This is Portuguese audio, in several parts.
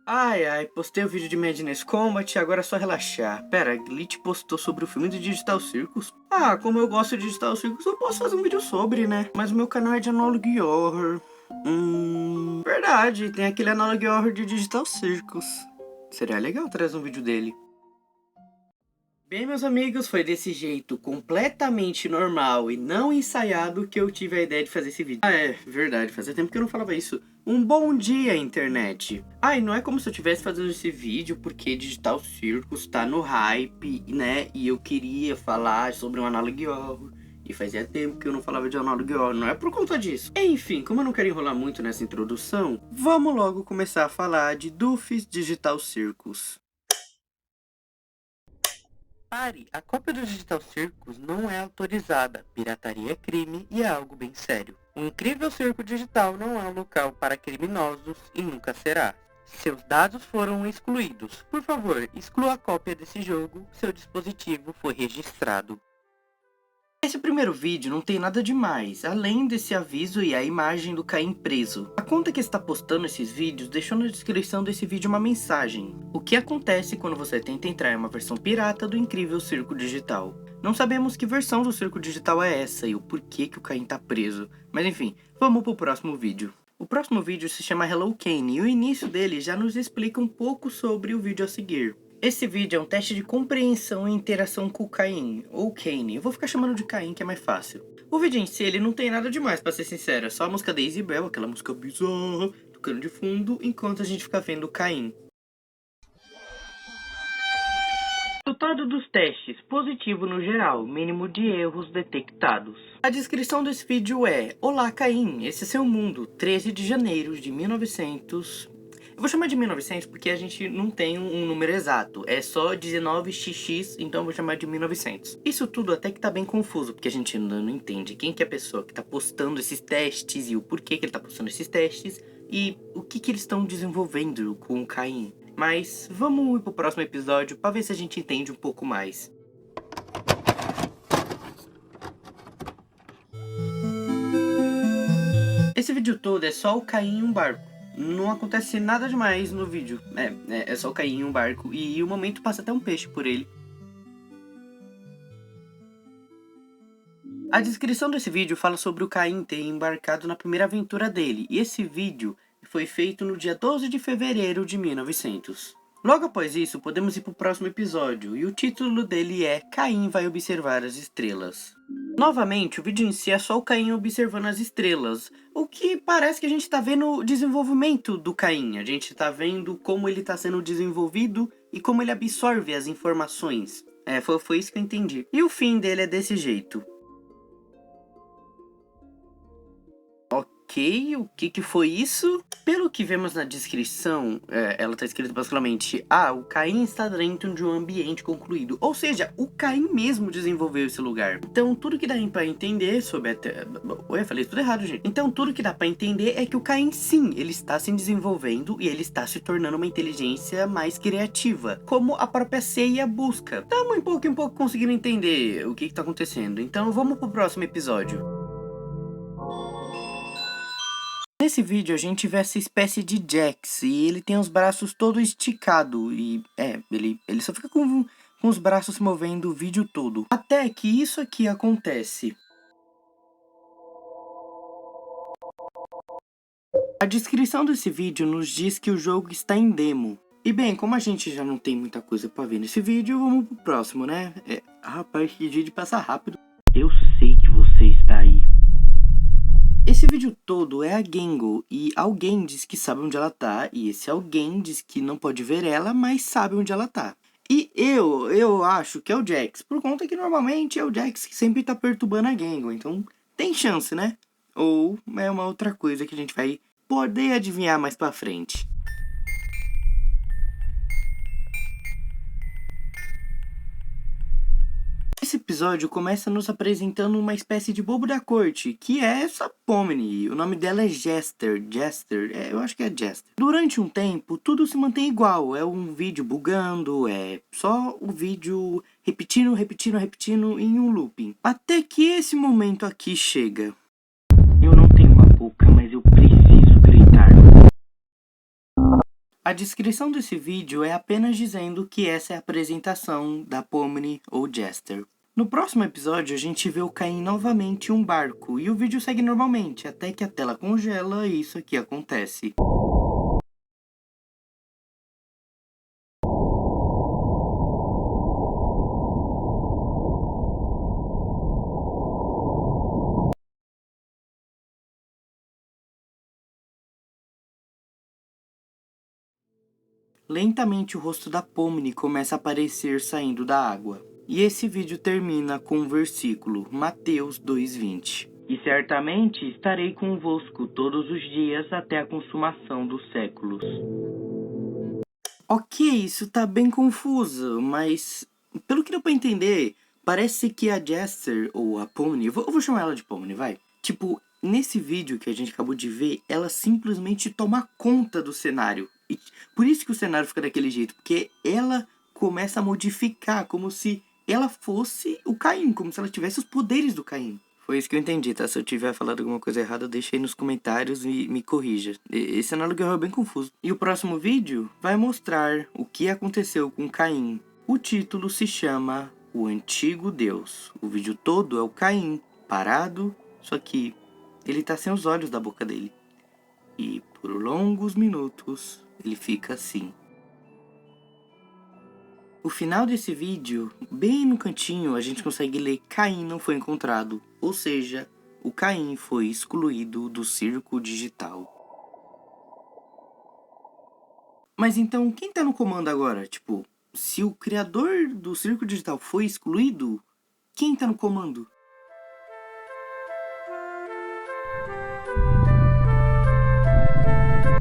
Ai, ai, postei o vídeo de Madness Combat, agora é só relaxar. Pera, Glitch postou sobre o filme do Digital Circus? Ah, como eu gosto de Digital Circus, eu posso fazer um vídeo sobre, né? Mas o meu canal é de Analog Horror. Verdade, tem aquele Analog Horror de Digital Circus. Seria legal trazer um vídeo dele. Bem, meus amigos, foi desse jeito completamente normal e não ensaiado que eu tive a ideia de fazer esse vídeo. Ah, é verdade, fazia tempo que eu não falava isso. Um bom dia, internet! Ah, e não é como se eu estivesse fazendo esse vídeo porque Digital Circus tá no hype, né? E eu queria falar sobre um Analog Horror. E fazia tempo que eu não falava de Analog Horror, não é por conta disso. Enfim, como eu não quero enrolar muito nessa introdução, vamos logo começar a falar de Doofus Digital Circus. Pare, a cópia do Digital Circus não é autorizada, pirataria é crime e é algo bem sério. O incrível circo digital não é um local para criminosos e nunca será. Seus dados foram excluídos. Por favor, exclua a cópia desse jogo, seu dispositivo foi registrado. Esse primeiro vídeo não tem nada demais, além desse aviso e a imagem do Caim preso. A conta que está postando esses vídeos deixou na descrição desse vídeo uma mensagem. O que acontece quando você tenta entrar em uma versão pirata do incrível circo digital. Não sabemos que versão do circo digital é essa e o porquê que o Caim tá preso. Mas enfim, vamos pro próximo vídeo. O próximo vídeo se chama Hello Kane e o início dele já nos explica um pouco sobre o vídeo a seguir. Esse vídeo é um teste de compreensão e interação com o Caim, ou Kane. Eu vou ficar chamando de Caim que é mais fácil. O vídeo em si, ele não tem nada demais, pra ser sincero. É só a música da Isabel, aquela música bizarra, tocando de fundo, enquanto a gente fica vendo o Caim. Resultado dos testes, positivo no geral, mínimo de erros detectados. A descrição desse vídeo é: Olá Caim, esse é seu mundo, 13 de janeiro de 1900... Eu vou chamar de 1900 porque a gente não tem um número exato. É só 19xx, então eu vou chamar de 1900. Isso tudo até que tá bem confuso, porque a gente ainda não entende quem que é a pessoa que tá postando esses testes e o porquê que ele tá postando esses testes e o que que eles estão desenvolvendo com o Caim. Mas vamos ir pro próximo episódio pra ver se a gente entende um pouco mais. Esse vídeo todo é só o Caim em um barco. Não acontece nada demais no vídeo. É só cair em um barco e o momento passa até um peixe por ele. A descrição desse vídeo fala sobre o Caim ter embarcado na primeira aventura dele. E esse vídeo foi feito no dia 12 de fevereiro de 1900. Logo após isso, podemos ir para o próximo episódio. E o título dele é Caim vai observar as estrelas. Novamente, o vídeo em si é só o Caim observando as estrelas. O que parece que a gente tá vendo o desenvolvimento do Caim. A gente tá vendo como ele tá sendo desenvolvido e como ele absorve as informações. Foi isso que eu entendi. E o fim dele é desse jeito. Ok, o que foi isso? Pelo que vemos na descrição, ela tá escrita basicamente: o Caim está dentro de um ambiente concluído. Ou seja, o Caim mesmo desenvolveu esse lugar. Então tudo que dá pra entender sobre a eu falei tudo errado, gente. Então tudo que dá pra entender é que o Caim, sim, ele está se desenvolvendo e ele está se tornando uma inteligência mais criativa. Como a própria Seiya busca. Estamos um pouco conseguindo entender o que tá acontecendo. Então vamos pro próximo episódio. Nesse vídeo a gente vê essa espécie de Jax e ele tem os braços todo esticado e ele só fica com os braços se movendo o vídeo todo. Até que isso aqui acontece. A descrição desse vídeo nos diz que o jogo está em demo. E bem, como a gente já não tem muita coisa pra ver nesse vídeo, vamos pro próximo, né? Rapaz, que vídeo passa rápido. Eu sei que você está aí. Esse vídeo todo é a Gengo, e alguém diz que sabe onde ela tá, e esse alguém diz que não pode ver ela, mas sabe onde ela tá. E eu acho que é o Jax, por conta que normalmente é o Jax que sempre tá perturbando a Gengo, então tem chance, né? Ou é uma outra coisa que a gente vai poder adivinhar mais pra frente. Esse episódio começa nos apresentando uma espécie de bobo da corte, que é essa Pomni. O nome dela é Jester, eu acho que é Jester. Durante um tempo, tudo se mantém igual, é um vídeo bugando, é só o vídeo repetindo em um looping. Até que esse momento aqui chega. Eu não tenho uma boca, mas eu preciso gritar. A descrição desse vídeo é apenas dizendo que essa é a apresentação da Pomni ou Jester. No próximo episódio, a gente vê o Caim novamente em um barco, e o vídeo segue normalmente, até que a tela congela e isso aqui acontece. Lentamente o rosto da Pomni começa a aparecer saindo da água. E esse vídeo termina com um versículo, Mateus 2:20. E certamente estarei convosco todos os dias até a consumação dos séculos. Ok, isso tá bem confuso, mas pelo que deu pra entender, parece que a Jester, ou a Pomni, eu vou chamar ela de Pomni, vai. Tipo, nesse vídeo que a gente acabou de ver, ela simplesmente toma conta do cenário. E por isso que o cenário fica daquele jeito, porque ela começa a modificar, como se ela fosse o Caim, como se ela tivesse os poderes do Caim. Foi isso que eu entendi, tá? Se eu tiver falado alguma coisa errada, deixa aí nos comentários e me corrija. Esse cenário é bem confuso. E o próximo vídeo vai mostrar o que aconteceu com Caim. O título se chama O Antigo Deus. O vídeo todo é o Caim parado, só que ele tá sem os olhos da boca dele. E por longos minutos ele fica assim. O final desse vídeo, bem no cantinho, a gente consegue ler Caim não foi encontrado. Ou seja, o Caim foi excluído do circo digital. Mas então, quem tá no comando agora? Tipo, se o criador do circo digital foi excluído, quem tá no comando?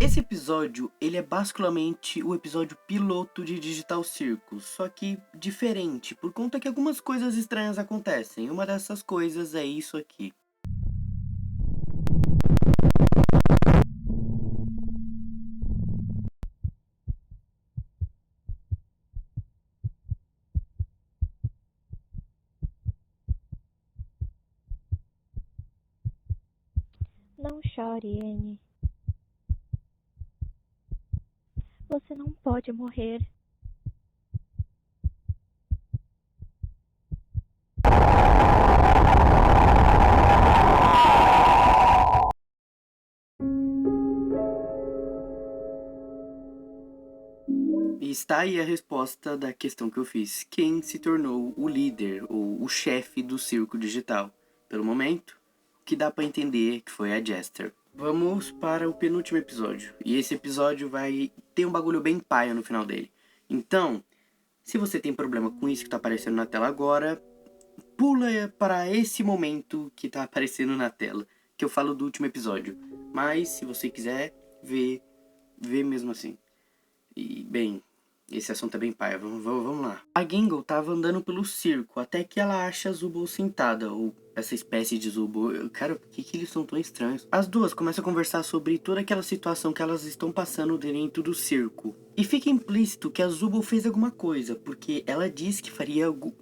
Esse episódio, ele é basicamente o episódio piloto de Digital Circus, só que diferente, por conta que algumas coisas estranhas acontecem. Uma dessas coisas é isso aqui. Não chore, Anne. Você não pode morrer. E está aí a resposta da questão que eu fiz. Quem se tornou o líder ou o chefe do circo digital? Pelo momento, o que dá pra entender que foi a Jester. Vamos para o penúltimo episódio. E esse episódio vai ter um bagulho bem paia no final dele. Então, se você tem problema com isso que tá aparecendo na tela agora, pula para esse momento que tá aparecendo na tela, que eu falo do último episódio. Mas, se você quiser, vê mesmo assim. E, bem, esse assunto é bem paia, vamos lá. A Gangle tava andando pelo circo, até que ela acha a Zubul sentada, ou essa espécie de Zubul. Cara, por que eles são tão estranhos? As duas começam a conversar sobre toda aquela situação que elas estão passando dentro do circo. E fica implícito que a Zubul fez alguma coisa, porque ela diz que faria algo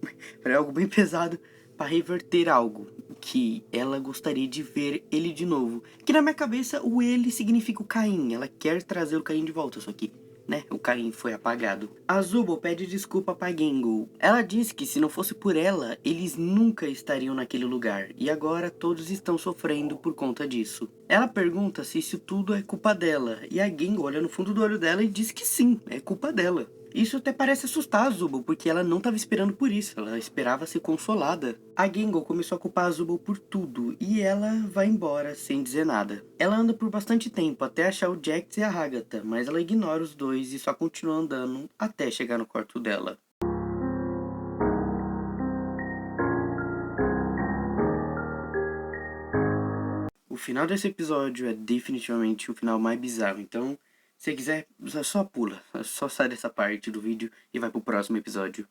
bem pesado para reverter algo. Que ela gostaria de ver ele de novo. Que na minha cabeça, o ele significa o Caim. Ela quer trazer o Caim de volta, só que... né? O Caim foi apagado. A Zubul pede desculpa pra Gangle. Ela diz que se não fosse por ela, eles nunca estariam naquele lugar. E agora todos estão sofrendo por conta disso. Ela pergunta se isso tudo é culpa dela. E a Gangle olha no fundo do olho dela e diz que sim, é culpa dela. Isso até parece assustar a Zubul, porque ela não estava esperando por isso, ela esperava ser consolada. A Gangle começou a culpar a Zubul por tudo, e ela vai embora sem dizer nada. Ela anda por bastante tempo, até achar o Jax e a Agatha, mas ela ignora os dois e só continua andando até chegar no quarto dela. O final desse episódio é definitivamente o final mais bizarro, então... se quiser, só pula, só sai dessa parte do vídeo e vai pro próximo episódio.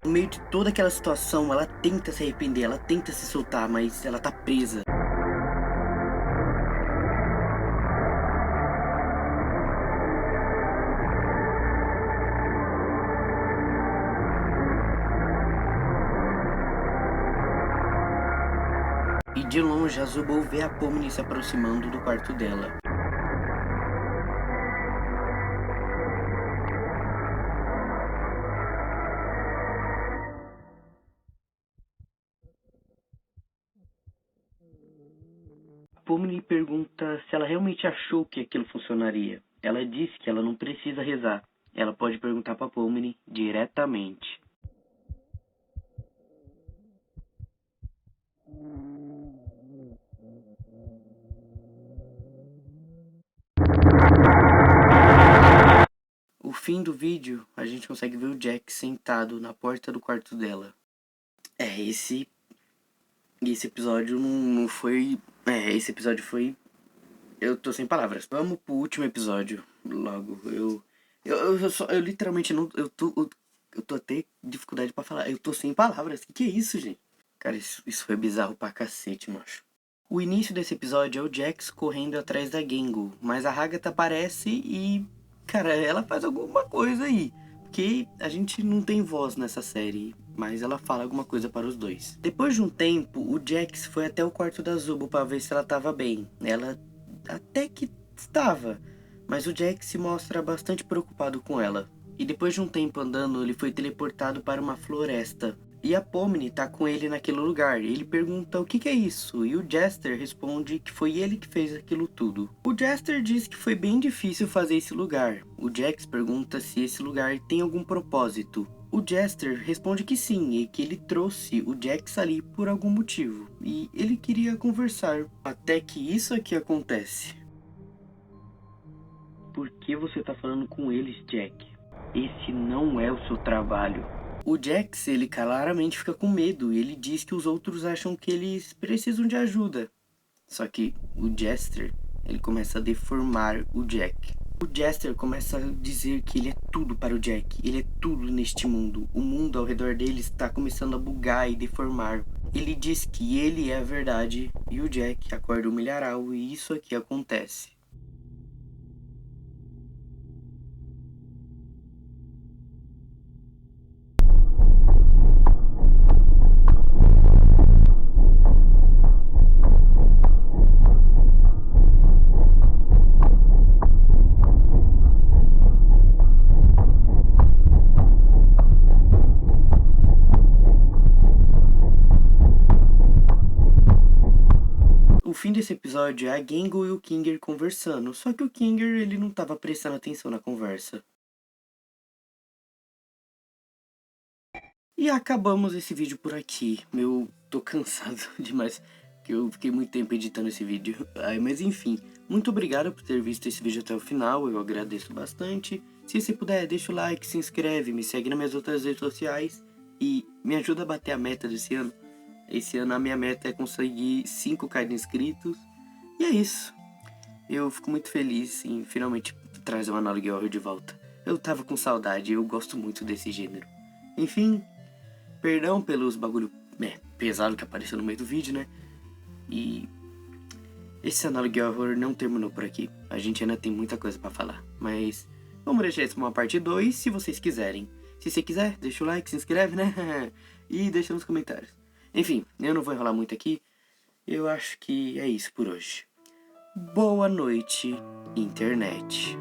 No meio de toda aquela situação, ela tenta se arrepender, ela tenta se soltar, mas ela tá presa. De longe, a Zubo vê a Pomni se aproximando do quarto dela. A Pomni pergunta se ela realmente achou que aquilo funcionaria. Ela diz que ela não precisa rezar. Ela pode perguntar para a Pomni diretamente. O fim do vídeo, a gente consegue ver o Jack sentado na porta do quarto dela. Esse episódio não foi... esse episódio foi... Eu tô sem palavras. Vamos pro último episódio, logo. Eu literalmente não... Eu tô até dificuldade pra falar. Eu tô sem palavras. Que é isso, gente? Cara, isso foi bizarro pra cacete, macho. O início desse episódio é o Jax correndo atrás da Gengo, mas a Agatha aparece e... Cara, ela faz alguma coisa aí. Porque a gente não tem voz nessa série, mas ela fala alguma coisa para os dois. Depois de um tempo, o Jax foi até o quarto da Zubo para ver se ela estava bem. Ela até que estava, mas o Jax se mostra bastante preocupado com ela. E depois de um tempo andando, ele foi teleportado para uma floresta. E a Pomni tá com ele naquele lugar. Ele pergunta o que é isso, e o Jester responde que foi ele que fez aquilo tudo. O Jester diz que foi bem difícil fazer esse lugar. O Jax pergunta se esse lugar tem algum propósito. O Jester responde que sim, e que ele trouxe o Jax ali por algum motivo. E ele queria conversar. Até que isso aqui acontece. Por que você tá falando com eles, Jack? Esse não é o seu trabalho. O Jax, ele claramente fica com medo e ele diz que os outros acham que eles precisam de ajuda. Só que o Jester, ele começa a deformar o Jack. O Jester começa a dizer que ele é tudo para o Jack, ele é tudo neste mundo. O mundo ao redor dele está começando a bugar e deformar. Ele diz que ele é a verdade e o Jack acorda um milharal e isso aqui acontece. O fim desse episódio é a Gengo e o Kinger conversando, só que o Kinger ele não estava prestando atenção na conversa. E acabamos esse vídeo por aqui. Eu tô cansado demais, porque eu fiquei muito tempo editando esse vídeo. Mas enfim, muito obrigado por ter visto esse vídeo até o final, eu agradeço bastante. Se você puder, deixa o like, se inscreve, me segue nas minhas outras redes sociais e me ajuda a bater a meta desse ano. Esse ano a minha meta é conseguir 5k de inscritos. E é isso. Eu fico muito feliz em finalmente trazer o Análogo Horror de volta. Eu tava com saudade, eu gosto muito desse gênero. Enfim, perdão pelos bagulho pesado que apareceu no meio do vídeo, né? E esse Análogo Horror não terminou por aqui. A gente ainda tem muita coisa pra falar. Mas vamos deixar isso pra uma parte 2 se vocês quiserem. Se você quiser, deixa o like, se inscreve, né? E deixa nos comentários. Enfim, eu não vou enrolar muito aqui. Eu acho que é isso por hoje. Boa noite, internet.